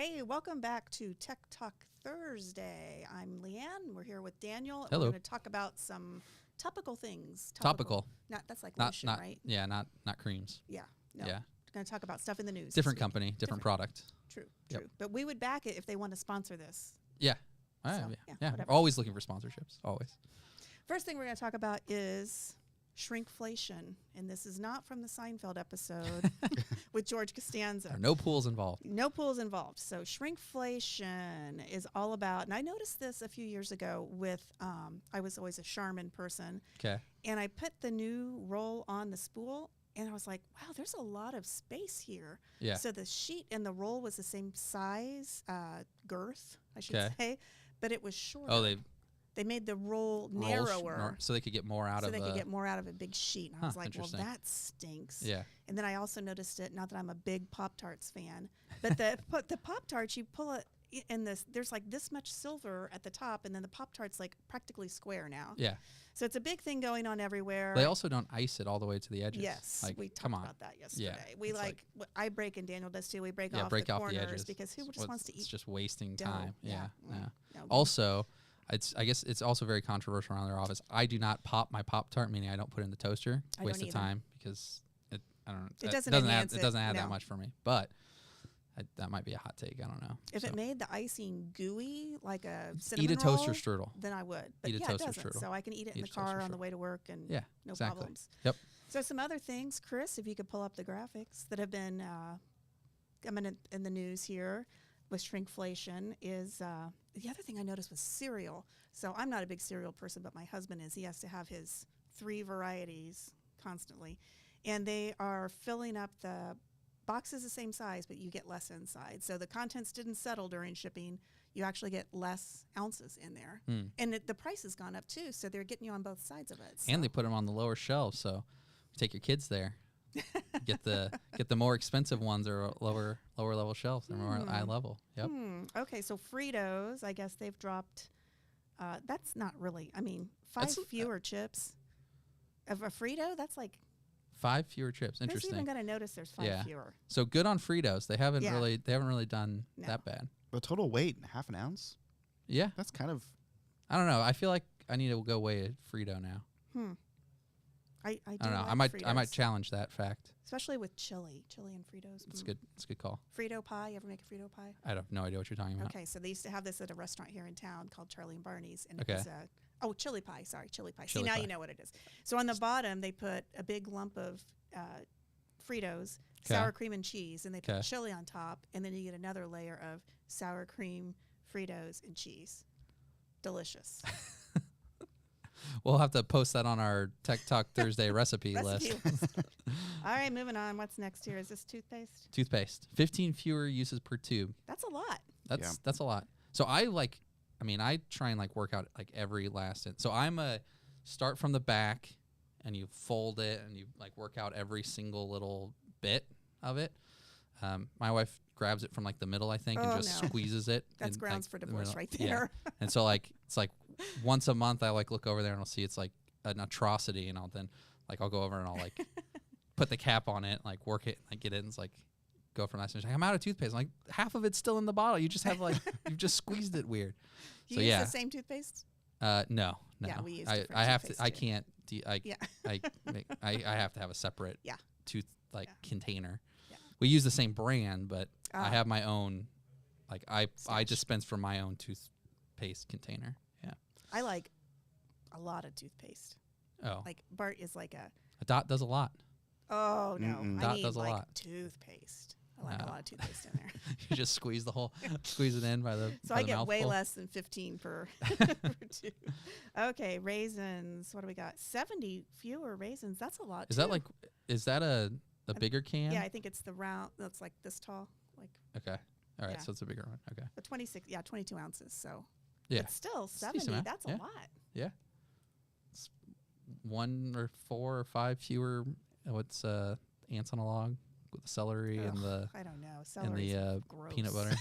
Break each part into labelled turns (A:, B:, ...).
A: Hey, welcome back to Tech Talk Thursday. I'm Leanne. We're here with Daniel. And
B: Hello.
A: We're going to talk about some topical things.
B: Topical.
A: That's like
B: Not
A: lotion, right?
B: Yeah, not creams.
A: Yeah. No.
B: Yeah.
A: We're going to talk about stuff in the news.
B: Different company, different product.
A: True.
B: Yep.
A: But we would back it if they want to sponsor this.
B: Yeah.
A: So,
B: yeah.
A: whatever.
B: We're always looking for sponsorships. Always.
A: First thing we're going to talk about is shrinkflation. And this is not from the Seinfeld episode with George Costanza.
B: There are no pools involved.
A: No pools involved. So shrinkflation is all about, and I noticed this a few years ago with, I was always a Charmin person.
B: Okay.
A: And I put the new roll on the spool, and I was like, wow, there's a lot of space here.
B: Yeah.
A: So the sheet and the roll was the same size, girth, I should
B: 'Kay.
A: say, but it was shorter.
B: Oh,
A: they made the roll narrower.
B: So they could get more out
A: so
B: of
A: they could get more out of a big sheet. And I was like, well,
B: interesting.
A: that stinks.
B: Yeah.
A: And then I also noticed it, not that I'm a big Pop-Tarts fan, but the Pop-Tarts, you pull it in this, there's like this much silver at the top, and then the Pop-Tart's like practically square now.
B: Yeah.
A: So it's a big thing going on everywhere.
B: They also don't ice it all the way to the edges.
A: Yes,
B: Like,
A: we talked
B: come on.
A: about that yesterday.
B: Yeah,
A: we
B: it's
A: like I break and Daniel does too. We break
B: Yeah,
A: off
B: break
A: the
B: off
A: corners
B: the edges.
A: because who just wants to
B: It's
A: eat
B: just wasting
A: dough?
B: time. Yeah.
A: Mm.
B: Yeah.
A: No,
B: Also, I guess it's also very controversial around their office. I do not pop my Pop-Tart, meaning I don't put it in the toaster.
A: I
B: Waste
A: don't
B: of
A: either.
B: time because I don't know.
A: It doesn't
B: add,
A: enhance
B: it doesn't add
A: no.
B: that much for me. But that might be a hot take. I don't know.
A: If it made the icing gooey like a
B: Eat
A: cinnamon
B: a toaster
A: roll,
B: strudel.
A: then I would. But
B: Eat a
A: yeah,
B: toaster
A: it doesn't.
B: strudel.
A: So I can eat it in
B: Eat
A: the
B: a toaster
A: car on the
B: strudel.
A: way to work and
B: Yeah,
A: no
B: exactly.
A: problems.
B: Yep.
A: So some other things, Chris, if you could pull up the graphics that have been coming in the news here with shrinkflation is the other thing I noticed was cereal. So I'm not a big cereal person, but my husband is. He has to have his 3 varieties constantly. And they are filling up the boxes the same size, but you get less inside. So the contents didn't settle during shipping. You actually get less ounces in there. And the price has gone up too, so they're getting you on both sides of it. So.
B: And they put them on the lower shelves, so take your kids there. get the more expensive ones or lower level shelves. They're more eye level. Yep.
A: Okay, so Fritos, I guess they've dropped. That's not really. I mean, 5 fewer chips. Of a Frito, that's like
B: 5 fewer chips. Interesting.
A: Who's even going to notice there's 5 fewer?
B: So good on Fritos. They haven't really done that bad.
C: The total weight, half an ounce?
B: Yeah.
C: That's kind of...
B: I don't know. I feel like I need to go weigh a Frito now.
A: I
B: don't know.
A: Like
B: I might
A: Fritos.
B: challenge that fact.
A: Especially with chili and Fritos.
B: It's good. It's a good call.
A: Frito pie. You ever make a Frito pie?
B: I have no idea what you're talking about.
A: Okay, so they used to have this at a restaurant here in town called Charlie and Barney's, and
B: Okay.
A: it was chili pie. Sorry, chili pie.
B: Chili
A: See, now
B: pie.
A: you know what it is. So on the bottom, they put a big lump of Fritos, sour cream and cheese, and they put chili on top, and then you get another layer of sour cream, Fritos, and cheese. Delicious.
B: We'll have to post that on our Tech Talk Thursday recipe list.
A: All right, moving on. What's next here? Is this toothpaste?
B: Toothpaste. 15 fewer uses per tube.
A: That's a lot.
B: That's a lot. So I try and work out every last. So I'm a start from the back, and you fold it, and you work out every single little bit of it. My wife grabs it from the middle, I think, and just squeezes it.
A: That's
B: in,
A: grounds for divorce right
B: Yeah.
A: there.
B: And so it's once a month I look over there and I'll see it's an atrocity, and I'll go over and I'll put the cap on it, work it, get it, and go from that. So I'm out of toothpaste. Half of it's still in the bottle. You just have you've just squeezed it weird.
A: You use the same toothpaste?
B: No.
A: Yeah, we use
B: I have to.
A: toothpaste
B: I
A: too.
B: can't. I have to have a separate tooth container.
A: Yeah.
B: We use the same brand, but I have my own. I dispense from my own toothpaste container. Yeah.
A: I like a lot of toothpaste.
B: Oh.
A: Bart is a
B: Dot does a lot.
A: Oh no! I
B: Dot
A: need
B: does a lot.
A: toothpaste. I like a lot of toothpaste in there.
B: You just squeeze it in by the.
A: So
B: by
A: I
B: the
A: get way
B: mouthful.
A: less than 15 per tube. Okay, raisins. What do we got? 70 fewer raisins. That's a lot.
B: Is
A: too.
B: that is that a bigger can?
A: Yeah, I think it's the round. That's this tall.
B: Okay. All right.
A: Yeah.
B: So it's a bigger one. Okay.
A: But 22 ounces. So.
B: Yeah.
A: But still,
B: It's a
A: 70.
B: decent amount.
A: That's
B: Yeah.
A: a lot.
B: Yeah. It's 1 or 4 or 5 fewer. What's ants on a log with the celery and the
A: I don't know. Celery
B: and the
A: gross.
B: peanut butter.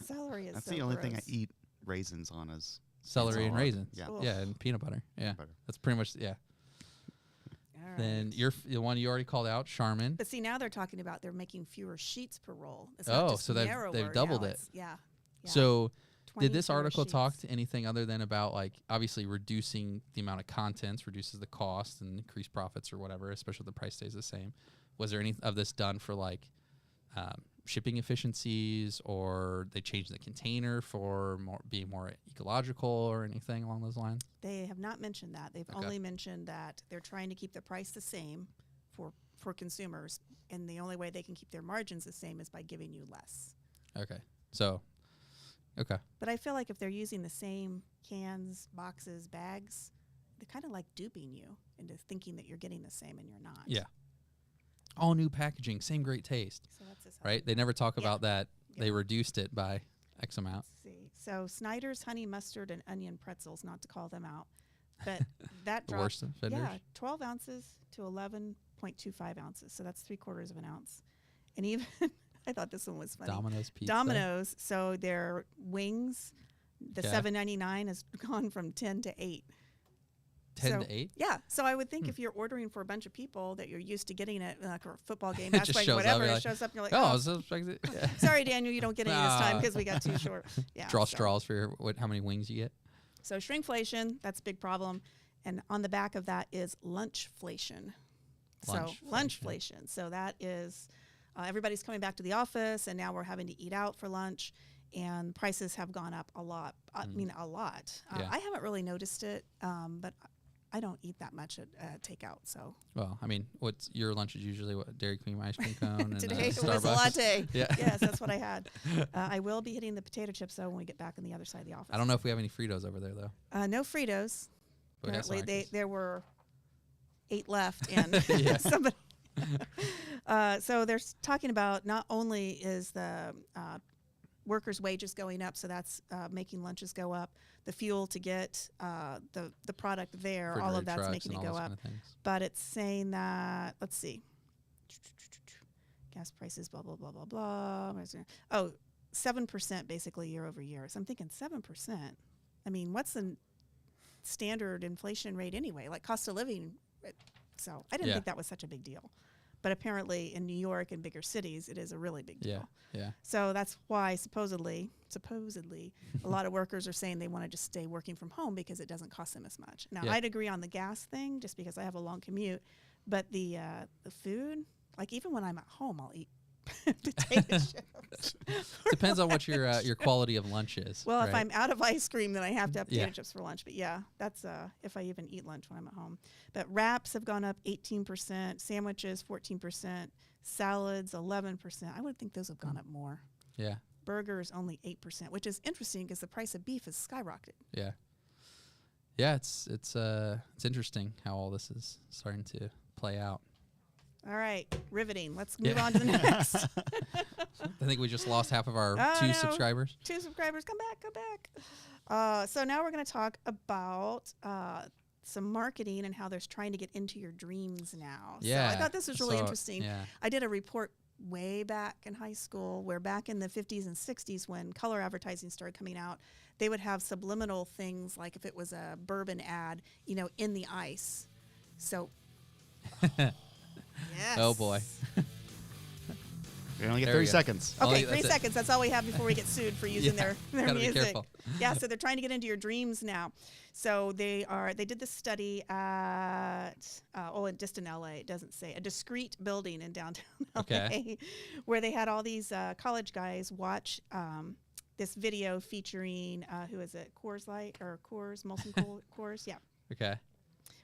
A: Celery is
C: That's
A: so
C: the only thing I
A: gross.
C: eat raisins on is
B: Celery and raisins.
C: Yeah.
A: Ugh.
B: Yeah, and peanut butter. Yeah.
C: Peanut butter.
B: That's pretty much
A: All
B: Then the one you already called out, Charmin.
A: But see, now they're talking about they're making fewer sheets per roll. It's
B: Oh,
A: not just
B: so they've
A: narrower,
B: doubled
A: now
B: it.
A: it's- Yeah. Yeah.
B: So
A: 20
B: did this
A: fewer
B: article talk
A: sheets.
B: to anything other than about, like, obviously reducing the amount of contents, reduces the cost and increase profits or whatever, especially if the price stays the same? Was there any of this done for, like, shipping efficiencies, or they changed the container for being more ecological or anything along those lines?
A: They have not mentioned that. They've
B: Okay.
A: only mentioned that they're trying to keep the price the same for consumers, and the only way they can keep their margins the same is by giving you less.
B: Okay. So, okay.
A: But I feel like if they're using the same cans, boxes, bags, they're kind of like duping you into thinking that you're getting the same and you're not.
B: Yeah. All new packaging, same great taste,
A: So that's just
B: right? They never talk
A: Yeah.
B: about that.
A: Yeah.
B: They reduced it by X amount.
A: Let's see. So Snyder's honey mustard and onion pretzels, not to call them out, but that
B: The
A: dropped.
B: worst offenders.
A: Yeah, 12 ounces to 11.25 ounces. So that's 3/4 of an ounce. And even I thought this one was funny.
B: Domino's pizza.
A: Domino's. So their wings, the
B: Yeah.
A: $7.99 has gone from 10 to 8.
B: 10
A: So-
B: to 8.
A: Yeah. So I would think
B: Hmm.
A: if you're ordering for a bunch of people that you're used to getting it, like a football game,
B: It
A: that's
B: just
A: like
B: shows up,
A: whatever,
B: you're
A: it
B: like,
A: shows up and you're like,
B: Oh,
A: oh,
B: I was so expecting- yeah.
A: sorry, Daniel, you don't get any this time
B: Ah.
A: because we got too short. Yeah.
B: Draw
A: so-
B: straws for how many wings you get.
A: So shrinkflation, that's a big problem. And on the back of that is lunchflation. So
B: Lunchflation.
A: lunchflation. So that is everybody's coming back to the office, and now we're having to eat out for lunch, and prices have gone up a lot. I mean, a lot.
B: Yeah.
A: I haven't really noticed it, but I don't eat that much at takeout. So
B: Well, I mean, what's your lunch is usually what, Dairy Queen ice cream cone and
A: today it was a
B: Starbucks.
A: latte.
B: Yeah.
A: Yes, that's what I had. I will be hitting the potato chips, though, when we get back on the other side of the office.
B: I don't know if we have any Fritos over there though.
A: No Fritos.
B: But that's
A: Apparently,
B: not 'cause-
A: there were 8 left, and
B: Yeah.
A: somebody. So they're talking about not only is the workers' wages going up, so that's making lunches go up, the fuel to get the product there, all of
B: refrigerated
A: that's
B: trucks
A: making
B: and
A: it
B: all
A: go
B: those
A: up.
B: kind of things.
A: But it's saying that, let's see, gas prices, blah, blah, blah, blah, blah. Oh, 7% basically year over year. So I'm thinking 7%. I mean, what's the standard inflation rate anyway? Like cost of living. So I didn't
B: Yeah.
A: think that was such a big deal. But apparently in New York and bigger cities, it is a really big deal.
B: Yeah.
A: So that's why supposedly, a lot of workers are saying they want to just stay working from home because it doesn't cost them as much. Now,
B: Yeah.
A: I'd agree on the gas thing just because I have a long commute. But the food, like even when I'm at home, I'll eat potato chips.
B: Depends on what your quality of lunch is.
A: Well, if
B: right?
A: I'm out of ice cream, then I have to have potato
B: Yeah.
A: chips for lunch. But yeah, that's if I even eat lunch when I'm at home. But wraps have gone up 18%, sandwiches 14%, salads 11%. I would think those have gone up more.
B: Yeah.
A: Burgers only 8%, which is interesting because the price of beef has skyrocketed.
B: Yeah. Yeah, it's interesting how all this is starting to play out.
A: All right, riveting. Let's move
B: Yeah.
A: on to the next.
B: I think we just lost half of our
A: Oh,
B: 2
A: no.
B: subscribers.
A: 2 subscribers, come back. So now we're going to talk about some marketing and how they're trying to get into your dreams now.
B: Yeah.
A: So I thought this was really
B: So,
A: interesting.
B: Yeah.
A: I did a report way back in high school where back in the 50s and 60s when color advertising started coming out, they would have subliminal things like if it was a bourbon ad, in the ice. So, yes.
B: Oh, boy.
C: You only get
B: There
C: 30
B: we go.
C: seconds.
B: Oh,
A: Okay,
B: that's
A: 3
B: it.
A: seconds. That's all we have before we get sued for using
B: Yeah,
A: their
B: gotta be
A: music.
B: careful.
A: Yeah, so they're trying to get into your dreams now. So they did this study at just in LA. It doesn't say, a discrete building in downtown LA,
B: Okay.
A: where they had all these college guys watch this video featuring who is it? Coors Light or Coors Molson Coors? Yeah,
B: Okay.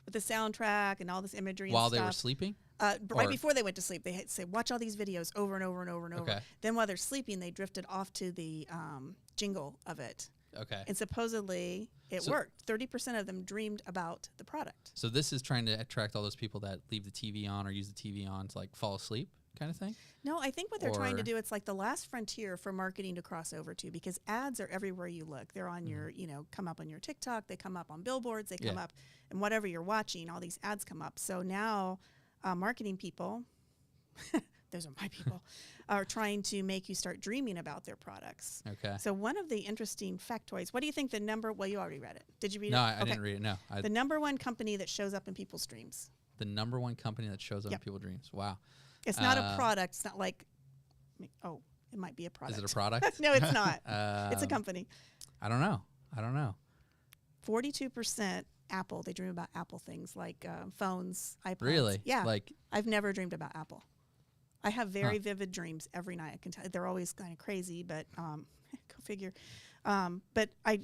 A: with the soundtrack and all this imagery.
B: While
A: and
B: they were
A: stuff.
B: sleeping?
A: Right
B: Or-
A: before they went to sleep, they say, watch all these videos over and over and over and over.
B: Okay.
A: Then while they're sleeping, they drifted off to the jingle of it.
B: Okay.
A: And supposedly it
B: So-
A: worked. 30% of them dreamed about the product.
B: So this is trying to attract all those people that leave the TV on or use the TV on to like fall asleep kind of thing?
A: No, I think what they're trying to
B: Or-
A: do, it's like the last frontier for marketing to cross over to, because ads are everywhere you look. They're on your, come up on your TikTok, they come up on billboards, they come
B: Yeah.
A: up, and whatever you're watching, all these ads come up. So now marketing people, those are my people, are trying to make you start dreaming about their products.
B: Okay.
A: So one of the interesting factoids, what do you think the number, well, you already read it. Did you read
B: No,
A: it?
B: I
A: Okay.
B: didn't read it. No.
A: The number one company that shows up in people's dreams.
B: The number one company that shows up in
A: Yep.
B: people's dreams. Wow.
A: It's not a product. It's not like, oh, it might be a product.
B: Is it a product?
A: No, it's not. It's a
B: Um,
A: company.
B: I don't know.
A: 42% Apple. They dream about Apple things like phones, iPods.
B: Really?
A: Yeah.
B: Like,
A: I've never dreamed about Apple. I have very vivid dreams every night. I can tell they're always kind of crazy, but go figure. But I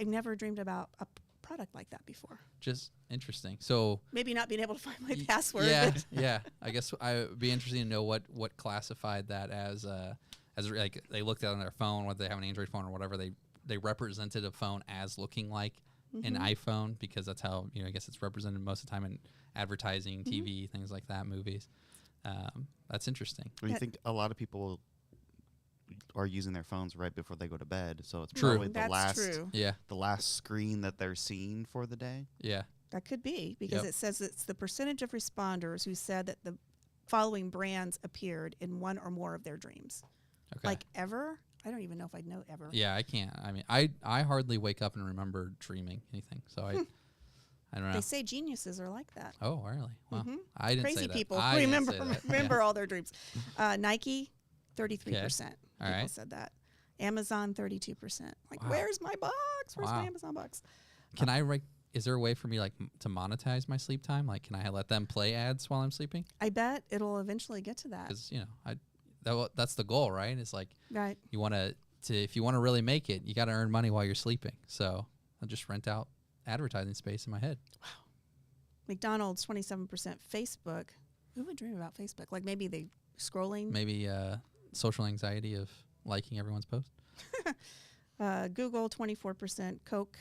A: never dreamed about a product like that before.
B: just interesting. So
A: Maybe not being able to find my password.
B: yeah,
A: but
B: yeah. I guess I would be interested to know what classified that as like they looked at it on their phone, whether they have an Android phone or whatever. They represented a phone as looking like an iPhone because that's how I guess it's represented most of the time in advertising, TV, things like that, movies. That's interesting.
C: Well, you think a lot of people are using their phones right before they go to bed, so it's
B: True.
C: probably the
A: That's
C: last
A: true.
B: Yeah,
C: the last screen that they're seeing for the day.
B: yeah.
A: That could be because
B: Yep.
A: it says it's the percentage of responders who said that the following brands appeared in one or more of their dreams.
B: Okay.
A: Like ever? I don't even know if I'd know ever.
B: Yeah, I can't. I mean, I hardly wake up and remember dreaming anything, so I don't know.
A: They say geniuses are like that.
B: Oh, really? Well,
A: Mhm.
B: I didn't say
A: Crazy
B: that.
A: people
B: I didn't
A: remember
B: say that.
A: remember all their dreams. Nike, 33%.
B: All
A: People
B: right.
A: said that. Amazon, 32%. Like,
B: Wow.
A: where's my box? Where's
B: Wow.
A: my Amazon box?
B: Can I is there a way for me like to monetize my sleep time? Like, can I let them play ads while I'm sleeping?
A: I bet it'll eventually get to that.
B: Because that's the goal, right? It's like
A: Right.
B: you want to if you want to really make it, you got to earn money while you're sleeping. So I'll just rent out advertising space in my head.
A: McDonald's, 27%. Facebook. Who would dream about Facebook? Like maybe they scrolling.
B: Maybe social anxiety of liking everyone's post.
A: Google, 24%. Coke,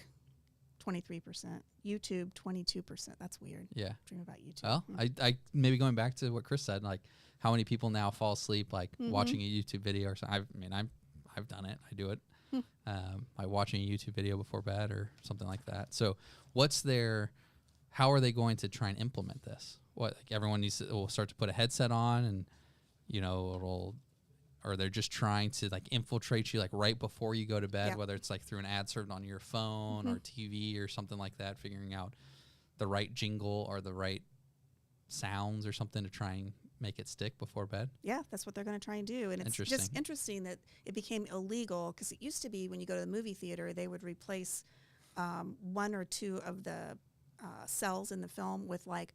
A: 23%. YouTube, 22%. That's weird.
B: Yeah.
A: Dream about YouTube.
B: Well, I maybe going back to what Chris said, like how many people now fall asleep like watching a YouTube video or something. I've done it. I do it. By watching a YouTube video before bed or something like that. So how are they going to try and implement this? What, like everyone will start to put a headset on and or they're just trying to like infiltrate you like right before you go to bed,
A: Yeah.
B: whether it's like through an ad served on your phone or TV or something like that, figuring out the right jingle or the right sounds or something to try and make it stick before bed.
A: Yeah, that's what they're going to try and do. And it's just
B: Interesting.
A: interesting that it became illegal because it used to be when you go to the movie theater, they would replace one or two of the cells in the film with like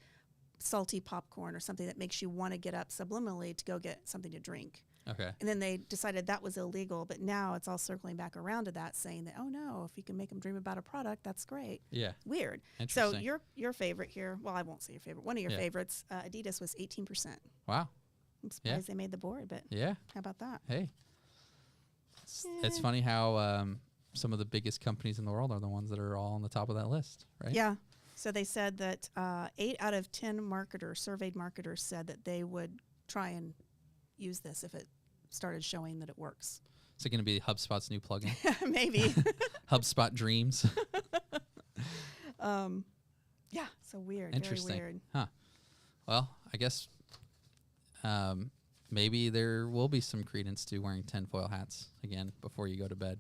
A: salty popcorn or something that makes you want to get up subliminally to go get something to drink.
B: Okay.
A: And then they decided that was illegal, but now it's all circling back around to that, saying that, oh no, if you can make them dream about a product, that's great.
B: Yeah.
A: Weird. So
B: Interesting.
A: your favorite here, well, I won't say your favorite, one of your
B: Yeah.
A: favorites, Adidas was 18%.
B: Wow.
A: I'm surprised they made the board, but
B: Yeah.
A: how about that?
B: Hey. It's funny how some of the biggest companies in the world are the ones that are all on the top of that list, right?
A: Yeah. So they said that 8 out of 10 surveyed marketers said that they would try and use this if it started showing that it works.
B: Is it going to be HubSpot's new plugin?
A: Maybe.
B: HubSpot Dreams.
A: Yeah. So weird.
B: Interesting.
A: Very weird.
B: Huh. Well, I guess maybe there will be some credence to wearing tinfoil hats again before you go to bed.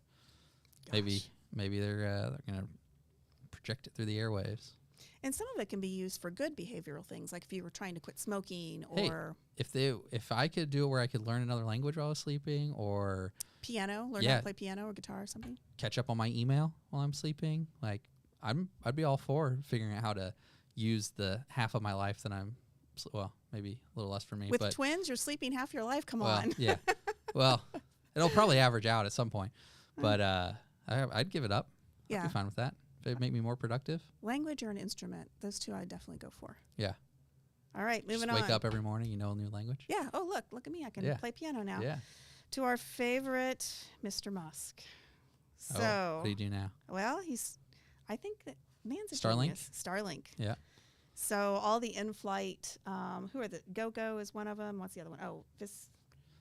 A: Gosh.
B: Maybe they're going to project it through the airwaves.
A: And some of it can be used for good behavioral things, like if you were trying to quit smoking
B: Hey.
A: or
B: If I could do it where I could learn another language while I was sleeping or
A: piano, learn how
B: Yeah.
A: to play piano or guitar or something.
B: catch up on my email while I'm sleeping, like I'd be all for figuring out how to use the half of my life that maybe a little less for me.
A: With
B: but
A: twins, you're sleeping half your life. Come
B: well,
A: on.
B: yeah. Well, it'll probably average out at some point, but I'd give it up. I'd
A: Yeah.
B: be fine with that. If it'd make me more productive.
A: Language or an instrument. Those two I'd definitely go for.
B: Yeah.
A: All right, moving
B: Just
A: on.
B: wake up every morning, you know a new language.
A: Yeah. Oh, look at me. I can
B: Yeah.
A: play piano now.
B: Yeah.
A: To our favorite, Mr. Musk. So,
B: Oh, what do you do now?
A: well, I think that man's a
B: Starlink?
A: genius. Starlink.
B: Yeah.
A: So all the in-flight, who are the GoGo is one of them. What's the other one? Oh,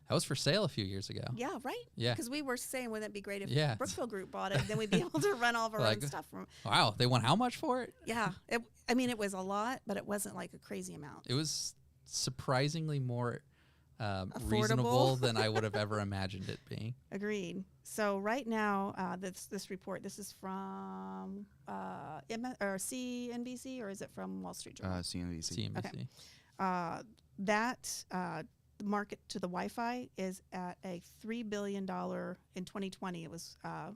B: That was for sale a few years ago.
A: yeah, right.
B: Yeah.
A: Because we were saying, wouldn't it be great if
B: Yeah.
A: Brookfield Group bought it? Then we'd be able to run all of our
B: Like-
A: own stuff from.
B: Wow, they want how much for it?
A: Yeah. It was a lot, but it wasn't like a crazy amount.
B: It was surprisingly more reasonable than I would have ever imagined it being.
A: Agreed. So right now, this report, this is from CNBC, or is it from Wall Street Journal?
C: CNBC.
B: CNBC.
A: Okay. The market to the Wi-Fi is at a $3 billion in 2020. It was
B: $3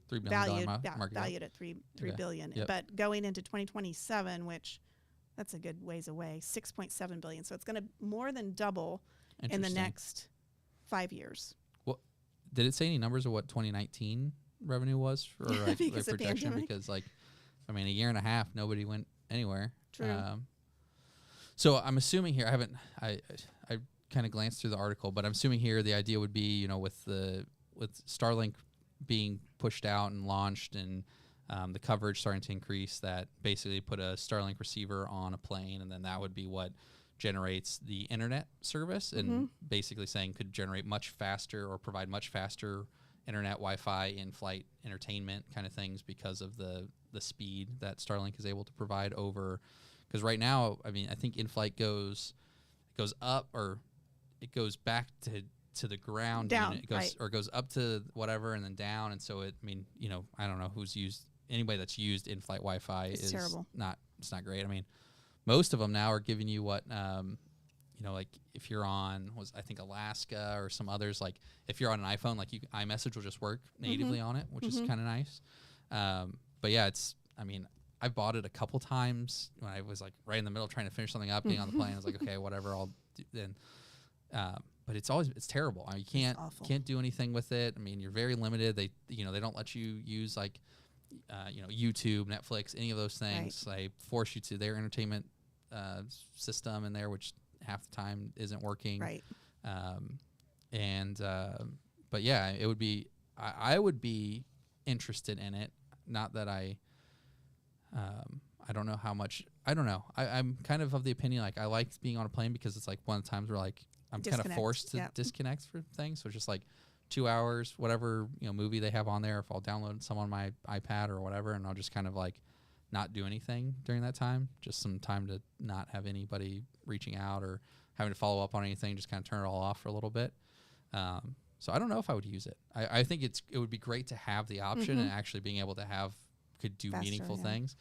B: billion market.
A: valued at $3 billion.
B: Yep.
A: But going into 2027, which that's a good ways away, $6.7 billion. So it's going to more than double in the
B: Interesting.
A: next 5 years.
B: Well, did it say any numbers of what 2019 revenue was for like,
A: Because of
B: projection?
A: pandemic.
B: Because like, I mean, a year and a half, nobody went anywhere.
A: True.
B: So I'm assuming here, I kind of glanced through the article, but I'm assuming here the idea would be, you know, with Starlink being pushed out and launched and the coverage starting to increase, that basically put a Starlink receiver on a plane, and then that would be what generates the internet service, and basically saying could generate much faster or provide much faster internet, Wi-Fi, in-flight entertainment kind of things because of the speed that Starlink is able to provide over. Because right now, I mean, I think in-flight goes up, or it goes back to the ground.
A: Down,
B: unit. It goes,
A: right.
B: or it goes up to whatever and then down. And so I mean, you know, I don't know anybody that's used in-flight Wi-Fi
A: It's
B: is
A: terrible.
B: it's not great. I mean, most of them now are giving you what, you know, like if you're on, I think Alaska or some others, like if you're on an iPhone, like iMessage will just work natively on it, which is kind of nice. But yeah, I mean, I bought it a couple times when I was like right in the middle trying to finish something up, getting on the plane. I was like, okay, whatever, I'll do then. But it's terrible. I mean, you can't do anything with it. I mean, you're very limited. They don't let you use like, YouTube, Netflix, any of those things. They force you to their entertainment system in there, which half the time isn't working.
A: Right.
B: But yeah, it would be. I would be interested in it. Not that I don't know how much. I don't know. I'm kind of the opinion, like, I like being on a plane because it's like one of the times where like I'm kind of forced to disconnect for things. So just like 2 hours, whatever, movie they have on there, if I'll download some on my iPad or whatever, and I'll just kind of like not do anything during that time. Just some time to not have anybody reaching out or having to follow up on anything. Just kind of turn it all off for a little bit. So I don't know if I would use it. I think it would be great to have the option and actually being able to could do
A: Faster,
B: meaningful
A: yeah.
B: things.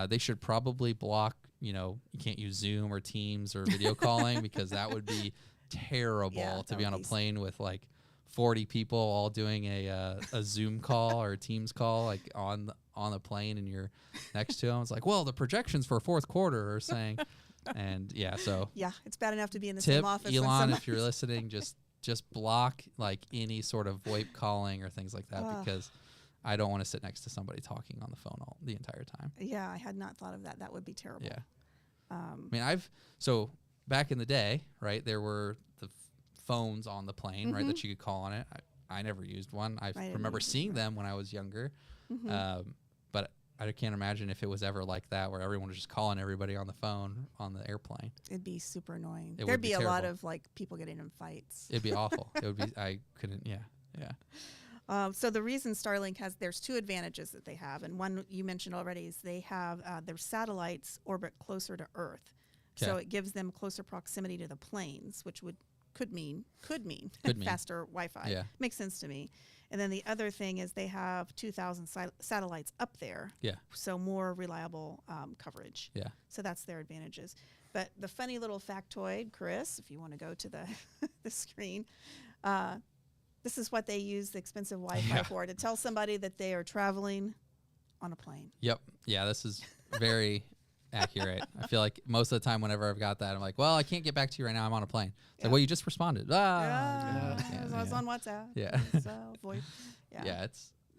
B: They should probably block, you can't use Zoom or Teams or video calling, because that would be terrible to be on a plane with like 40 people all doing a Zoom call or a Teams call, like on the plane, and you're next to them. It's like, well, the projections for fourth quarter are saying, and so
A: Yeah, it's bad enough to be in the
B: tip
A: same office.
B: Elon, if you're listening, just block like any sort of VoIP calling or things like that, because I don't want to sit next to somebody talking on the phone the entire time.
A: Yeah, I had not thought of that. That would be terrible.
B: Yeah. I mean, so back in the day, right, there were the phones on the plane, right, that you could call on it. I never used one. I remember seeing them when I was younger. But I can't imagine if it was ever like that, where everyone was just calling everybody on the phone on the airplane.
A: It'd be super annoying.
B: It would
A: There'd
B: be
A: be a lot
B: terrible.
A: of like people getting in fights.
B: It'd be awful. It would be, I couldn't, yeah.
A: So the reason Starlink there's two advantages that they have, and one you mentioned already is they have their satellites orbit closer to Earth, so it gives them closer proximity to the planes, which could mean faster Wi-Fi.
B: Yeah.
A: Makes sense to me. And then the other thing is they have 2,000 satellites up there, so more reliable coverage.
B: Yeah.
A: So that's their advantages. But the funny little factoid, Chris, if you want to go to the screen. This is what they use the expensive Wi-Fi for, to tell somebody that they are traveling on a plane.
B: Yep. Yeah, this is very accurate. I feel like most of the time whenever I've got that, I'm like, well, I can't get back to you right now. I'm on a plane. It's like, well, you just responded.
A: I was on WhatsApp.
B: Yeah.
A: So VoIP. Yeah.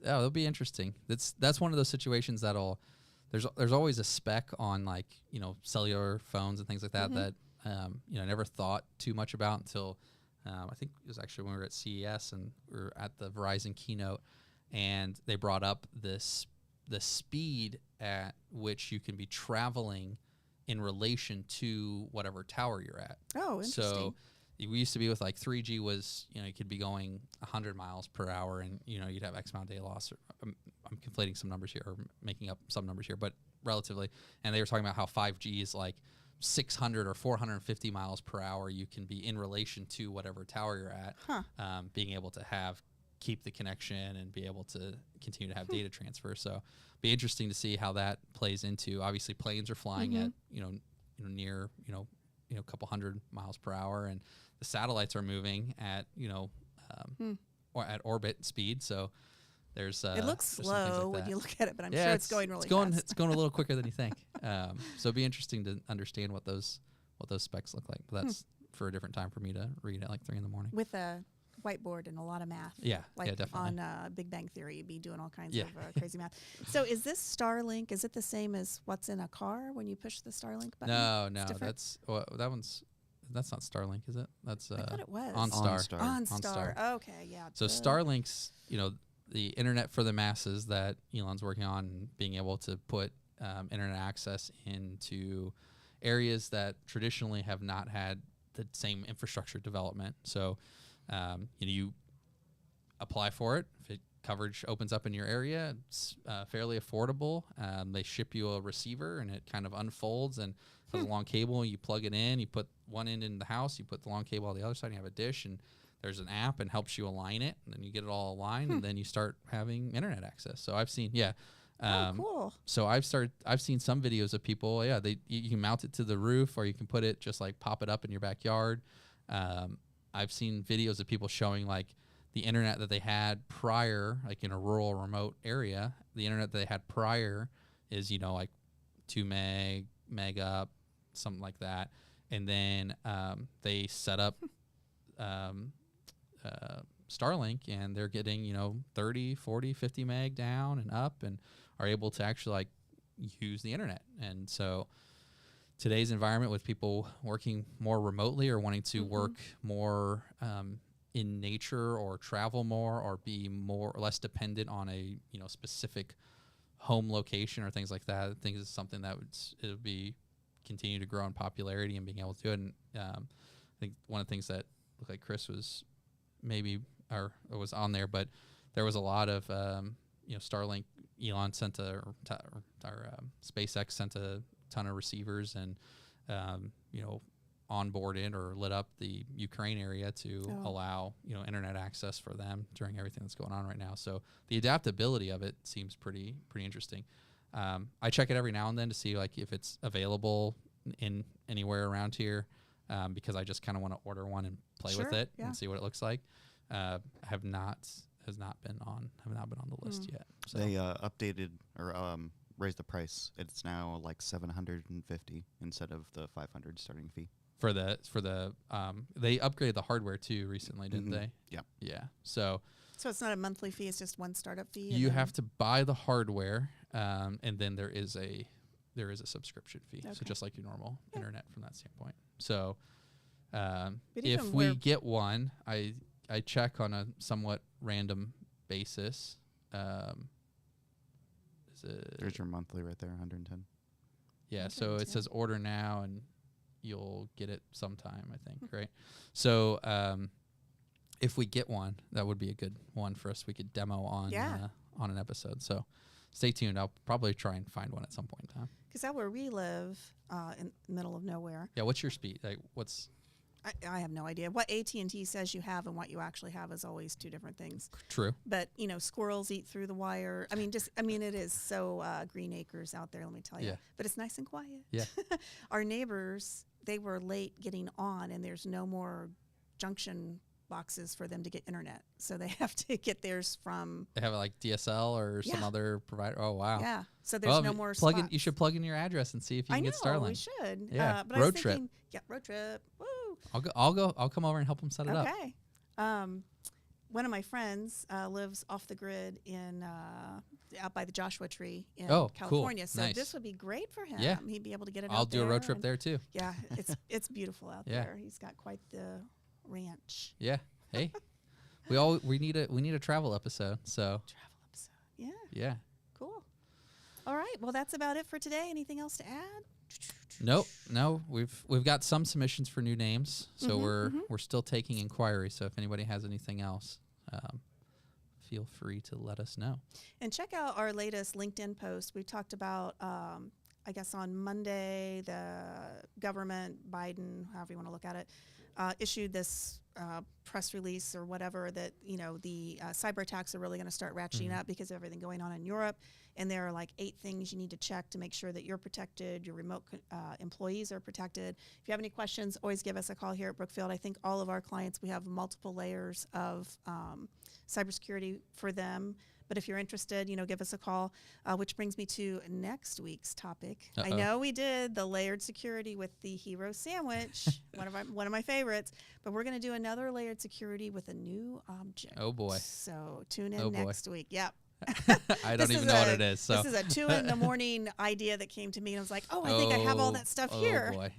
B: It'll be interesting. That's one of those situations there's always a spec on, like, cellular phones and things like that that I never thought too much about until I think it was actually when we were at CES and we were at the Verizon keynote, and they brought up the speed at which you can be traveling in relation to whatever tower you're at.
A: Oh, interesting.
B: So we used to be with like 3G was, you could be going 100 miles per hour, and you'd have X amount of data loss. I'm conflating some numbers here or making up some numbers here, but relatively. And they were talking about how 5G is like 600 or 450 miles per hour you can be in relation to whatever tower you're at, being able to keep the connection and be able to continue to have data transfer. So be interesting to see how that plays into, obviously planes are flying at, near, a couple hundred miles per hour, and the satellites are moving at, or at orbit speed. So there's
A: it looks
B: there's some things
A: slow
B: like
A: when
B: that.
A: you look at it, but I'm sure it's going really fast.
B: It's going a little quicker than you think. So it'd be interesting to understand what those specs look like. But that's for a different time for me to read at like 3 a.m.
A: With a whiteboard and a lot of math.
B: Yeah,
A: like
B: definitely.
A: On Big Bang Theory, you'd be doing all kinds of crazy math. So is this Starlink, is it the same as what's in a car when you push the Starlink button?
B: No,
A: It's
B: that's not Starlink, is it? That's
A: I thought it was.
B: OnStar.
A: OnStar. Okay, yeah.
B: So Starlink's, the internet for the masses that Elon's working on, being able to put internet access into areas that traditionally have not had the same infrastructure development. So, you apply for it. If coverage opens up in your area, it's fairly affordable. They ship you a receiver, and it kind of unfolds and has a long cable. You plug it in. You put one end in the house. You put the long cable on the other side. And you have a dish, and there's an app and helps you align it, and then you get it all aligned, and then you start having internet access. So I've seen,
A: cool.
B: So I've seen some videos of people, you can mount it to the roof, or you can put it just like pop it up in your backyard. I've seen videos of people showing like the internet that they had prior, like in a rural remote area. The internet that they had prior is, like 2 meg up, something like that. And then they set up Starlink, and they're getting 30, 40, 50 meg down and up, and are able to actually like use the internet. And so today's environment, with people working more remotely or wanting to work more in nature, or travel more, or be more or less dependent on a specific home location or things like that, I think is something that it would be continue to grow in popularity and being able to do it. And I think one of the things that looked like Chris was was on there, but there was a lot of Starlink. Elon sent SpaceX sent a ton of receivers, and onboarded or lit up the Ukraine area to allow internet access for them during everything that's going on right now. So the adaptability of it seems pretty interesting. I check it every now and then to see like if it's available in anywhere around here, because I just kind of want to order one and play with it and see what it looks like. Has not been on the list yet. So
C: they updated or raised the price. It's now like $750 instead of the $500 starting fee.
B: For the they upgraded the hardware too recently, didn't they?
C: Yeah.
B: Yeah. So
A: it's not a monthly fee; it's just one startup fee.
B: You have to buy the hardware, and then there is a subscription fee. Okay. So just like your normal internet from that standpoint. So if we get one, I check on a somewhat random basis.
C: There's your monthly right there, 110.
B: Yeah. So it says order now, and you'll get it sometime, I think, right? So if we get one, that would be a good one for us. We could demo on an episode. So stay tuned. I'll probably try and find one at some point in time.
A: Because out where we live, in the middle of nowhere.
B: Yeah, what's your speed? Like,
A: I have no idea. What AT&T says you have and what you actually have is always two different things.
B: True.
A: But, squirrels eat through the wire. It is so green acres out there, let me tell you.
B: Yeah.
A: But it's nice and quiet.
B: Yeah.
A: Our neighbors, they were late getting on, and there's no more junction boxes for them to get internet. So they have to get theirs from...
B: They have like DSL or some other provider. Oh, wow.
A: Yeah. So there's no more spots.
B: You should plug in your address and see if you can get Starlink.
A: We should.
B: Yeah.
A: But
B: road trip.
A: Yeah, road trip. Woo!
B: I'll come over and help them set it up.
A: Okay. One of my friends lives off the grid in out by the Joshua Tree in California.
B: Cool.
A: So
B: nice.
A: This would be great for him.
B: Yeah.
A: He'd be able to get it
B: I'll
A: out
B: do
A: there
B: a road trip there too.
A: Yeah, it's beautiful out there. He's got quite the ranch.
B: Yeah. Hey. we need a travel episode. So
A: travel episode. Yeah.
B: Yeah.
A: Cool. All right. Well, that's about it for today. Anything else to add?
B: Nope. No. We've got some submissions for new names, so we're still taking inquiries. So if anybody has anything else, feel free to let us know.
A: And check out our latest LinkedIn post. We talked about I guess on Monday, the government, Biden, however you want to look at it, issued this press release or whatever that, the cyber attacks are really going to start ratcheting up because of everything going on in Europe. And there are like 8 things you need to check to make sure that you're protected, your remote employees are protected. If you have any questions, always give us a call here at Brookfield. I think all of our clients, we have multiple layers of cybersecurity for them. But if you're interested, give us a call, which brings me to next week's topic. I know we did the layered security with the hero sandwich, one of my favorites, but we're going to do another layered security with a new object.
B: Oh, boy.
A: So tune in next week. Yep.
B: I don't even know what it is. So.
A: This is a 2 a.m. idea that came to me, and I was like, I think I have all that stuff here.
B: Oh, boy.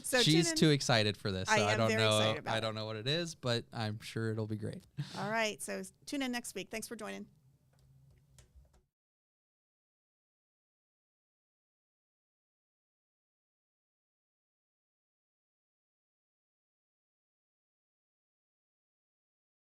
A: So
B: she's too excited for this. So I don't
A: very
B: know.
A: excited about
B: I don't know what it is, but I'm sure it'll be great.
A: All right. So tune in next week. Thanks for joining.